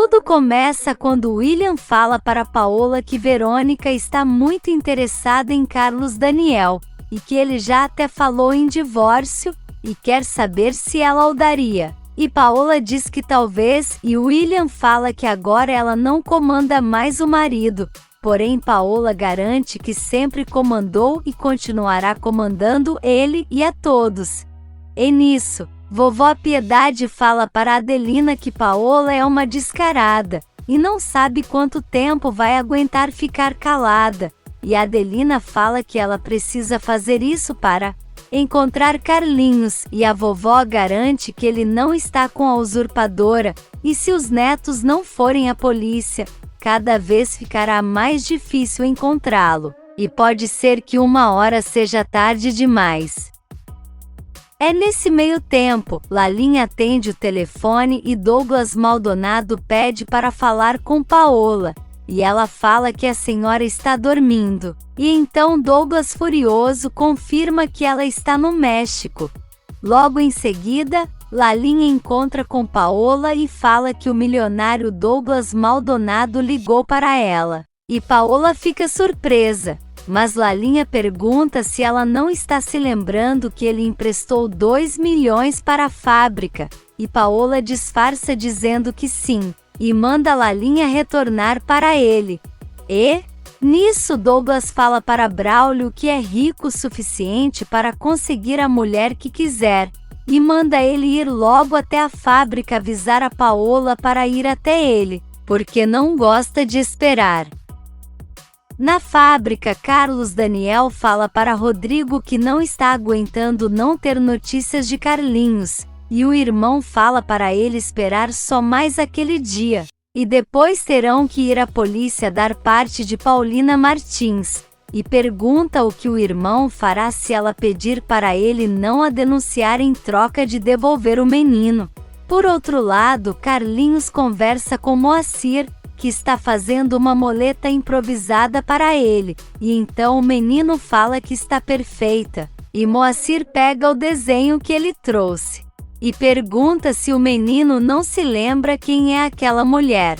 Tudo começa quando William fala para Paola que Verônica está muito interessada em Carlos Daniel, e que ele já até falou em divórcio, e quer saber se ela o daria. E Paola diz que talvez, e William fala que agora ela não comanda mais o marido, porém Paola garante que sempre comandou e continuará comandando ele e a todos. E nisso, vovó Piedade fala para Adelina que Paola é uma descarada, e não sabe quanto tempo vai aguentar ficar calada, e Adelina fala que ela precisa fazer isso para encontrar Carlinhos, e a vovó garante que ele não está com a usurpadora, e se os netos não forem à polícia, cada vez ficará mais difícil encontrá-lo, e pode ser que uma hora seja tarde demais. É nesse meio tempo, Lalinha atende o telefone e Douglas Maldonado pede para falar com Paola, e ela fala que a senhora está dormindo. E então Douglas, furioso, confirma que ela está no México. Logo em seguida, Lalinha encontra com Paola e fala que o milionário Douglas Maldonado ligou para ela. E Paola fica surpresa, mas Lalinha pergunta se ela não está se lembrando que ele emprestou 2 milhões para a fábrica, e Paola disfarça dizendo que sim, e manda Lalinha retornar para ele. E nisso Douglas fala para Braulio que é rico o suficiente para conseguir a mulher que quiser, e manda ele ir logo até a fábrica avisar a Paola para ir até ele, porque não gosta de esperar. Na fábrica, Carlos Daniel fala para Rodrigo que não está aguentando não ter notícias de Carlinhos, e o irmão fala para ele esperar só mais aquele dia, e depois terão que ir à polícia dar parte de Paulina Martins, e pergunta o que o irmão fará se ela pedir para ele não a denunciar em troca de devolver o menino. Por outro lado, Carlinhos conversa com Moacir, que está fazendo uma moleta improvisada para ele, e então o menino fala que está perfeita, e Moacir pega o desenho que ele trouxe, e pergunta se o menino não se lembra quem é aquela mulher.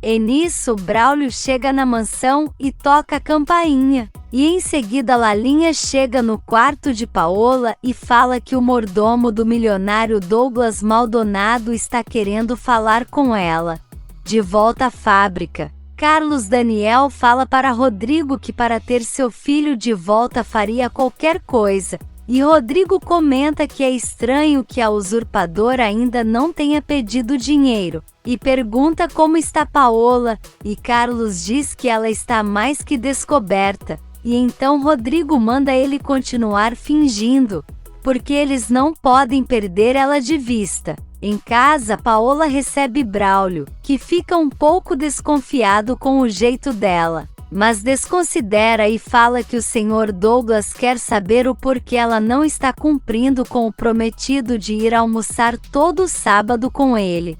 E nisso Braulio chega na mansão e toca a campainha, e em seguida Lalinha chega no quarto de Paola e fala que o mordomo do milionário Douglas Maldonado está querendo falar com ela. De volta à fábrica, Carlos Daniel fala para Rodrigo que para ter seu filho de volta faria qualquer coisa, e Rodrigo comenta que é estranho que a usurpadora ainda não tenha pedido dinheiro, e pergunta como está Paola, e Carlos diz que ela está mais que descoberta, e então Rodrigo manda ele continuar fingindo, porque eles não podem perder ela de vista. Em casa, Paola recebe Braulio, que fica um pouco desconfiado com o jeito dela, mas desconsidera e fala que o senhor Douglas quer saber o porquê ela não está cumprindo com o prometido de ir almoçar todo sábado com ele.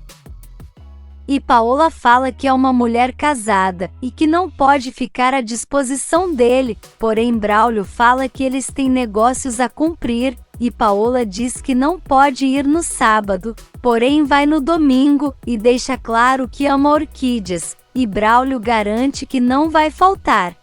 E Paola fala que é uma mulher casada, e que não pode ficar à disposição dele, porém Braulio fala que eles têm negócios a cumprir, e Paola diz que não pode ir no sábado, porém vai no domingo, e deixa claro que ama orquídeas, e Braulio garante que não vai faltar.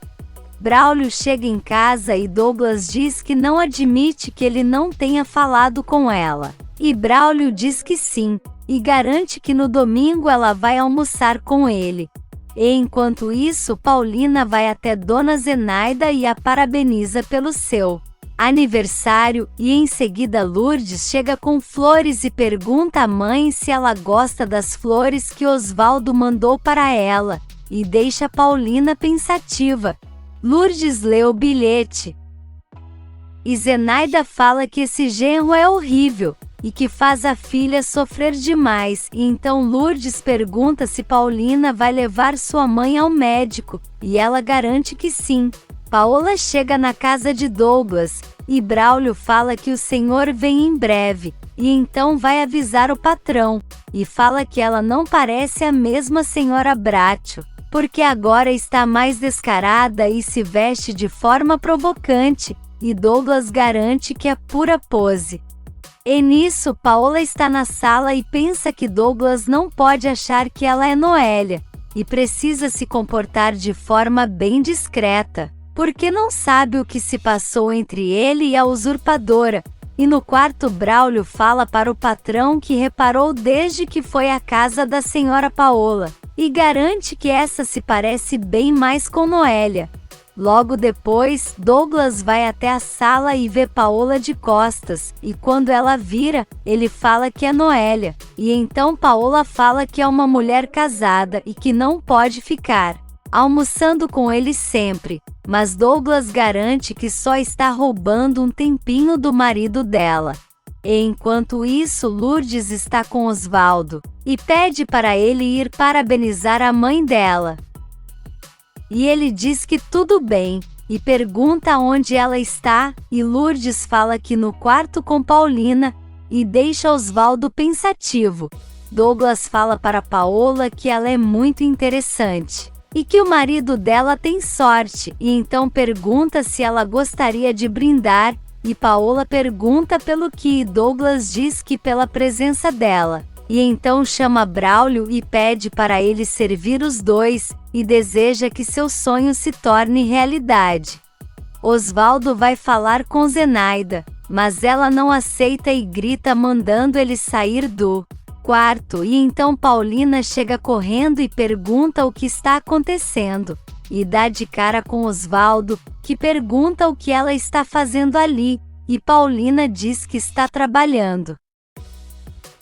Braulio chega em casa e Douglas diz que não admite que ele não tenha falado com ela, e Braulio diz que sim, e garante que no domingo ela vai almoçar com ele. E enquanto isso, Paulina vai até Dona Zenaida e a parabeniza pelo seu aniversário, e em seguida Lourdes chega com flores e pergunta à mãe se ela gosta das flores que Osvaldo mandou para ela, e deixa Paulina pensativa. Lourdes lê o bilhete, e Zenaida fala que esse genro é horrível, e que faz a filha sofrer demais, e então Lourdes pergunta se Paulina vai levar sua mãe ao médico, e ela garante que sim. Paola chega na casa de Douglas, e Braulio fala que o senhor vem em breve, e então vai avisar o patrão, e fala que ela não parece a mesma senhora Bracho, porque agora está mais descarada e se veste de forma provocante, e Douglas garante que é pura pose. E nisso, Paola está na sala e pensa que Douglas não pode achar que ela é Noélia, e precisa se comportar de forma bem discreta, porque não sabe o que se passou entre ele e a usurpadora. E no quarto, Braulio fala para o patrão que reparou desde que foi à casa da senhora Paola, e garante que essa se parece bem mais com Noélia. Logo depois, Douglas vai até a sala e vê Paola de costas, e quando ela vira, ele fala que é Noélia, e então Paola fala que é uma mulher casada e que não pode ficar almoçando com ele sempre, mas Douglas garante que só está roubando um tempinho do marido dela. E enquanto isso, Lourdes está com Osvaldo, e pede para ele ir parabenizar a mãe dela. E ele diz que tudo bem, e pergunta onde ela está, e Lourdes fala que no quarto com Paulina, e deixa Osvaldo pensativo. Douglas fala para Paola que ela é muito interessante, e que o marido dela tem sorte, e então pergunta se ela gostaria de brindar, e Paola pergunta pelo que, e Douglas diz que pela presença dela. E então chama Braulio e pede para ele servir os dois, e deseja que seu sonho se torne realidade. Osvaldo vai falar com Zenaida, mas ela não aceita e grita mandando ele sair do quarto, e então Paulina chega correndo e pergunta o que está acontecendo, e dá de cara com Osvaldo, que pergunta o que ela está fazendo ali, e Paulina diz que está trabalhando.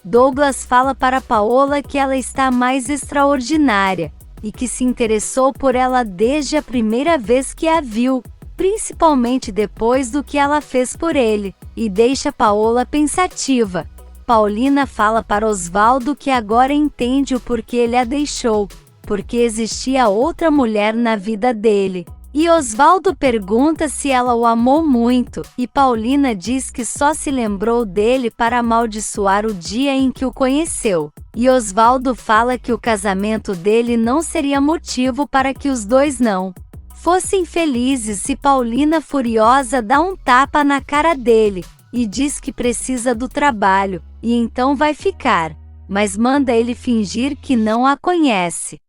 Douglas fala para Paola que ela está mais extraordinária, e que se interessou por ela desde a primeira vez que a viu, principalmente depois do que ela fez por ele, e deixa Paola pensativa. Paulina fala para Osvaldo que agora entende o porquê ele a deixou, porque existia outra mulher na vida dele. E Osvaldo pergunta se ela o amou muito, e Paulina diz que só se lembrou dele para amaldiçoar o dia em que o conheceu. E Osvaldo fala que o casamento dele não seria motivo para que os dois não fossem felizes, e Paulina, furiosa, dá um tapa na cara dele, e diz que precisa do trabalho, e então vai ficar, mas manda ele fingir que não a conhece.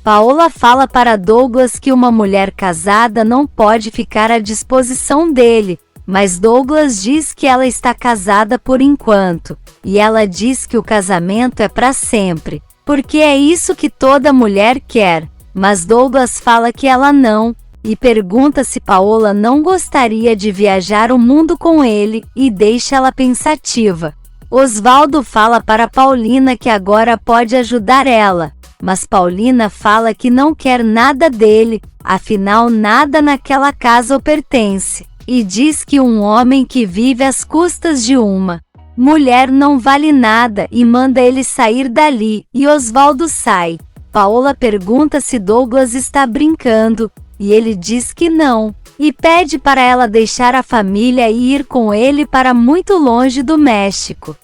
Paola fala para Douglas que uma mulher casada não pode ficar à disposição dele, mas Douglas diz que ela está casada por enquanto, e ela diz que o casamento é para sempre, porque é isso que toda mulher quer, mas Douglas fala que ela não, e pergunta se Paola não gostaria de viajar o mundo com ele, e deixa ela pensativa. Osvaldo fala para Paulina que agora pode ajudar ela, mas Paulina fala que não quer nada dele, afinal nada naquela casa o pertence, e diz que um homem que vive às custas de uma mulher não vale nada, e manda ele sair dali, e Osvaldo sai. Paola pergunta se Douglas está brincando, e ele diz que não, e pede para ela deixar a família e ir com ele para muito longe do México.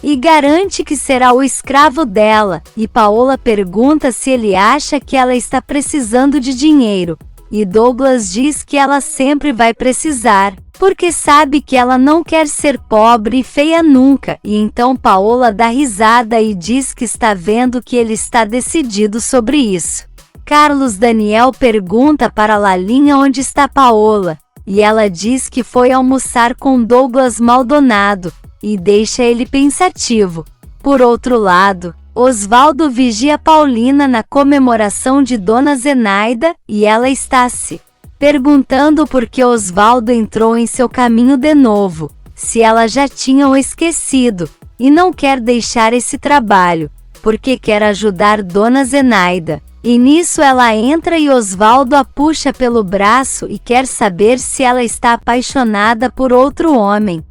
E garante que será o escravo dela, e Paola pergunta se ele acha que ela está precisando de dinheiro, e Douglas diz que ela sempre vai precisar, porque sabe que ela não quer ser pobre e feia nunca, e então Paola dá risada e diz que está vendo que ele está decidido sobre isso. Carlos Daniel pergunta para Lalinha onde está Paola, e ela diz que foi almoçar com Douglas Maldonado, e deixa ele pensativo. Por outro lado, Osvaldo vigia Paulina na comemoração de Dona Zenaida, e ela está se perguntando por que Osvaldo entrou em seu caminho de novo, se ela já tinha o esquecido, e não quer deixar esse trabalho, porque quer ajudar Dona Zenaida. E nisso ela entra e Osvaldo a puxa pelo braço e quer saber se ela está apaixonada por outro homem.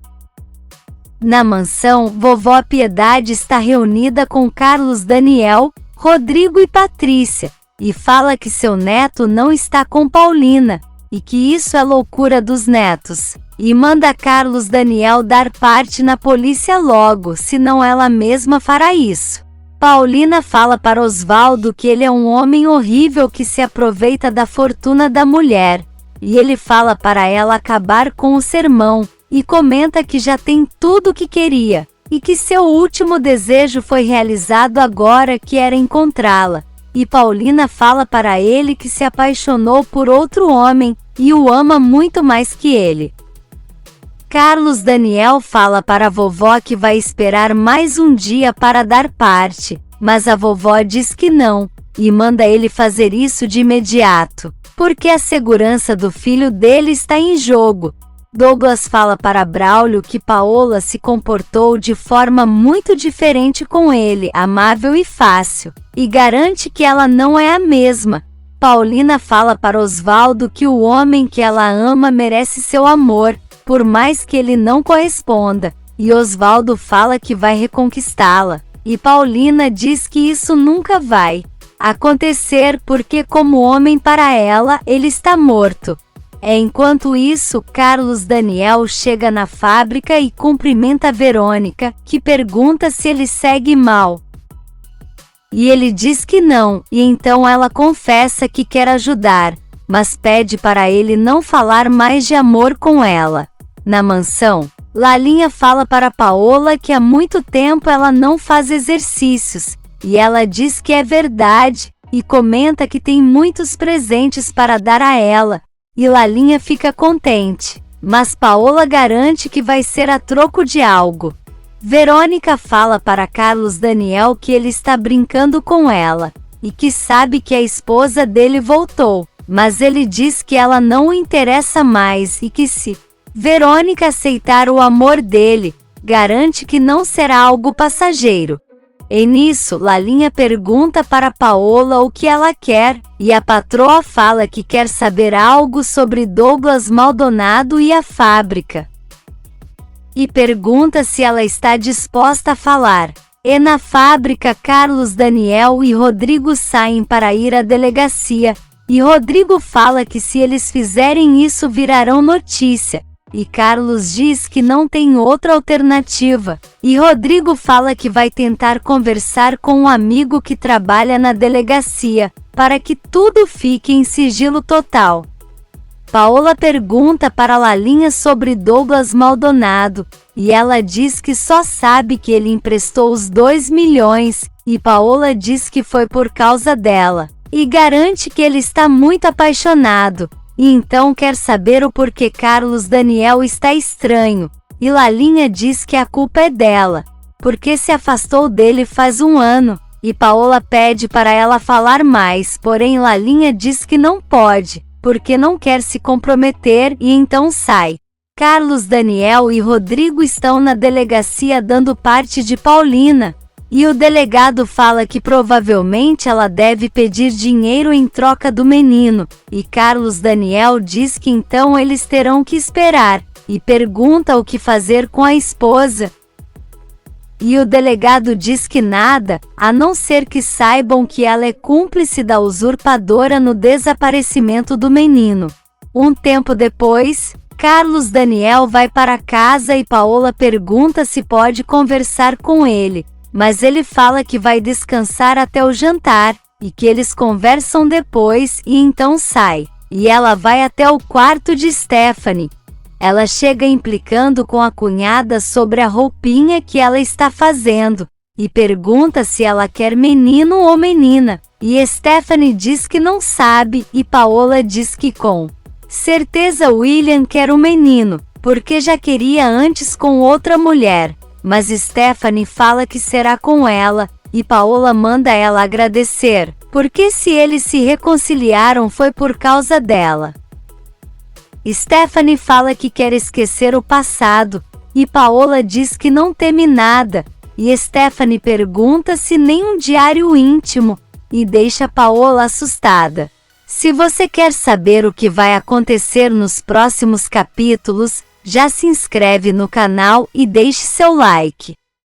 Na mansão, Vovó Piedade está reunida com Carlos Daniel, Rodrigo e Patrícia, e fala que seu neto não está com Paulina, e que isso é loucura dos netos, e manda Carlos Daniel dar parte na polícia logo, senão ela mesma fará isso. Paulina fala para Osvaldo que ele é um homem horrível que se aproveita da fortuna da mulher, e ele fala para ela acabar com o sermão, e comenta que já tem tudo o que queria, e que seu último desejo foi realizado agora, que era encontrá-la. E Paulina fala para ele que se apaixonou por outro homem, e o ama muito mais que ele. Carlos Daniel fala para a vovó que vai esperar mais um dia para dar parte, mas a vovó diz que não, e manda ele fazer isso de imediato, porque a segurança do filho dele está em jogo. Douglas fala para Braulio que Paola se comportou de forma muito diferente com ele, amável e fácil, e garante que ela não é a mesma. Paulina fala para Osvaldo que o homem que ela ama merece seu amor, por mais que ele não corresponda, e Osvaldo fala que vai reconquistá-la, e Paulina diz que isso nunca vai acontecer porque, como homem para ela, ele está morto. Enquanto isso, Carlos Daniel chega na fábrica e cumprimenta Verônica, que pergunta se ele segue mal. E ele diz que não, e então ela confessa que quer ajudar, mas pede para ele não falar mais de amor com ela. Na mansão, Lalinha fala para Paola que há muito tempo ela não faz exercícios, e ela diz que é verdade, e comenta que tem muitos presentes para dar a ela, e Lalinha fica contente, mas Paola garante que vai ser a troco de algo. Verônica fala para Carlos Daniel que ele está brincando com ela, e que sabe que a esposa dele voltou, mas ele diz que ela não o interessa mais e que se Verônica aceitar o amor dele, garante que não será algo passageiro. E nisso, Lalinha pergunta para Paola o que ela quer, e a patroa fala que quer saber algo sobre Douglas Maldonado e a fábrica. E pergunta se ela está disposta a falar. E na fábrica, Carlos Daniel e Rodrigo saem para ir à delegacia, e Rodrigo fala que se eles fizerem isso virarão notícia. E Carlos diz que não tem outra alternativa, e Rodrigo fala que vai tentar conversar com um amigo que trabalha na delegacia, para que tudo fique em sigilo total. Paola pergunta para Lalinha sobre Douglas Maldonado, e ela diz que só sabe que ele emprestou os 2 milhões, e Paola diz que foi por causa dela, e garante que ele está muito apaixonado. E então quer saber o porquê Carlos Daniel está estranho, e Lalinha diz que a culpa é dela, porque se afastou dele faz 1 ano, e Paola pede para ela falar mais, porém Lalinha diz que não pode, porque não quer se comprometer, e então sai. Carlos Daniel e Rodrigo estão na delegacia dando parte de Paulina, e o delegado fala que provavelmente ela deve pedir dinheiro em troca do menino, e Carlos Daniel diz que então eles terão que esperar, e pergunta o que fazer com a esposa. E o delegado diz que nada, a não ser que saibam que ela é cúmplice da usurpadora no desaparecimento do menino. Um tempo depois, Carlos Daniel vai para casa e Paola pergunta se pode conversar com ele. Mas ele fala que vai descansar até o jantar, e que eles conversam depois, e então sai. E ela vai até o quarto de Stephanie. Ela chega implicando com a cunhada sobre a roupinha que ela está fazendo, e pergunta se ela quer menino ou menina. E Stephanie diz que não sabe, e Paola diz que com certeza William quer o menino, porque já queria antes com outra mulher. Mas Stephanie fala que será com ela, e Paola manda ela agradecer, porque se eles se reconciliaram foi por causa dela. Stephanie fala que quer esquecer o passado, e Paola diz que não teme nada, e Stephanie pergunta se nem um diário íntimo, e deixa Paola assustada. Se você quer saber o que vai acontecer nos próximos capítulos, já se inscreve no canal e deixe seu like.